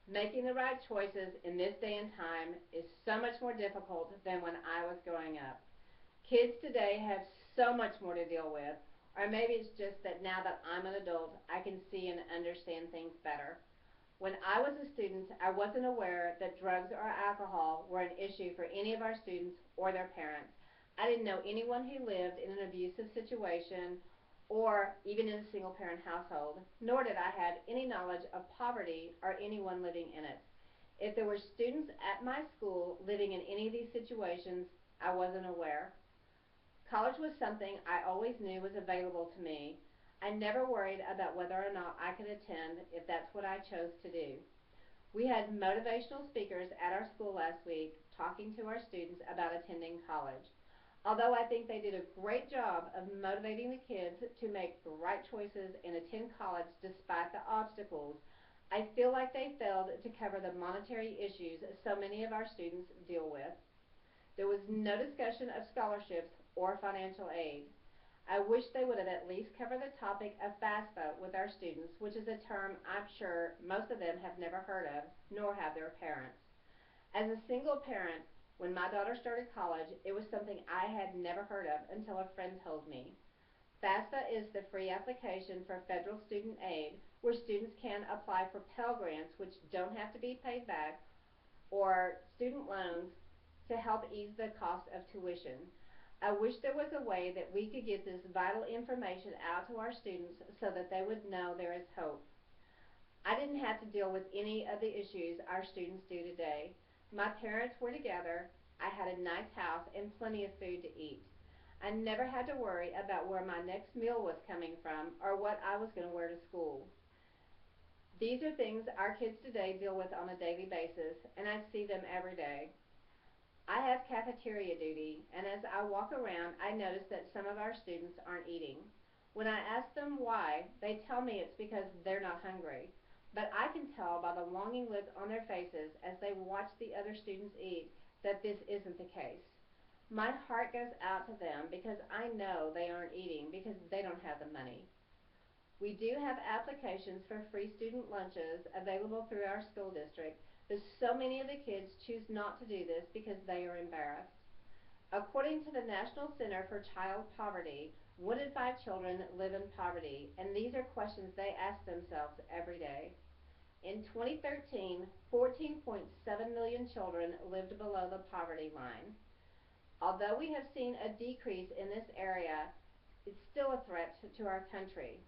Making the right choices in this day and time is so much more difficult than when I was growing up. Kids today have so much more to deal with, or maybe it's just that now that I'm an adult, I can see and understand things better. When I was a student, I wasn't aware that drugs or alcohol were an issue for any of our students or their parents. I didn't know anyone who lived in an abusive situation or even in a single parent household, nor did I have any knowledge of poverty or anyone living in it. If there were students at my school living in any of these situations, I wasn't aware. College was something I always knew was available to me. I never worried about whether or not I could attend if that's what I chose to do. We had motivational speakers at our school last week talking to our students about attending college. Although I think they did a great job of motivating the kids to make the right choices and attend college despite the obstacles, I feel like they failed to cover the monetary issues so many of our students deal with. There was no discussion of scholarships or financial aid. I wish they would have at least covered the topic of FAFSA with our students, which is a term I'm sure most of them have never heard of, nor have their parents. As a single parent, when my daughter started college, it was something I had never heard of until a friend told me. FAFSA is the free application for federal student aid where students can apply for Pell Grants, which don't have to be paid back, or student loans to help ease the cost of tuition. I wish there was a way that we could get this vital information out to our students so that they would know there is hope. I didn't have to deal with any of the issues our students do today. My parents were together, I had a nice house and plenty of food to eat. I never had to worry about where my next meal was coming from or what I was going to wear to school. These are things our kids today deal with on a daily basis, and I see them every day. I have cafeteria duty, and as I walk around, I notice that some of our students aren't eating. When I ask them why, they tell me it's because they're not hungry. But I can tell by the longing look on their faces as they watch the other students eat that this isn't the case. My heart goes out to them because I know they aren't eating because they don't have the money. We do have applications for free student lunches available through our school district, but so many of the kids choose not to do this because they are embarrassed. According to the National Center for Child Poverty, 1 in 5 children live in poverty, and these are questions they ask themselves every day. In 2013, 14.7 million children lived below the poverty line. Although we have seen a decrease in this area, it's still a threat to our country.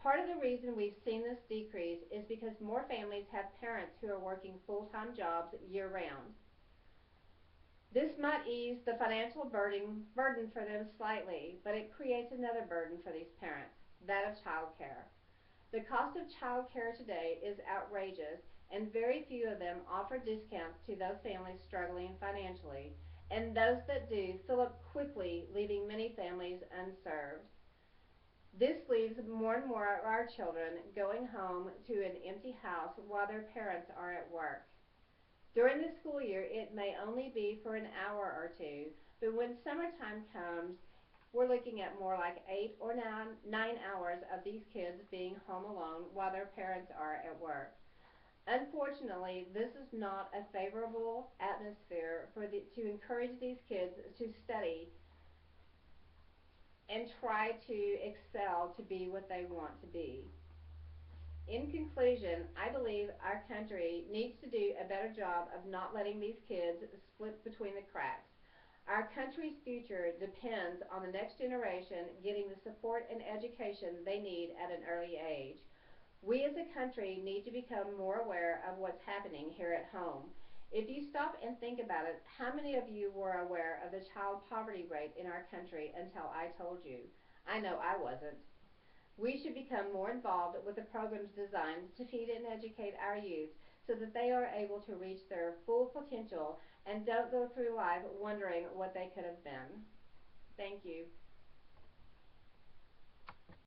Part of the reason we've seen this decrease is because more families have parents who are working full-time jobs year-round. This might ease the financial burden for them slightly, but it creates another burden for these parents, that of child care. The cost of child care today is outrageous, and very few of them offer discounts to those families struggling financially, and those that do fill up quickly, leaving many families unserved. This leaves more and more of our children going home to an empty house while their parents are at work. During the school year, it may only be for an hour or two, but when summertime comes, we're looking at more like 8 or 9 hours of these kids being home alone while their parents are at work. Unfortunately, this is not a favorable atmosphere to encourage these kids to study and try to excel to be what they want to be. In conclusion, I believe our country needs to do a better job of not letting these kids slip between the cracks. Our country's future depends on the next generation getting the support and education they need at an early age. We as a country need to become more aware of what's happening here at home. If you stop and think about it, how many of you were aware of the child poverty rate in our country until I told you? I know I wasn't. We should become more involved with the programs designed to feed and educate our youth so that they are able to reach their full potential and don't go through life wondering what they could have been. Thank you.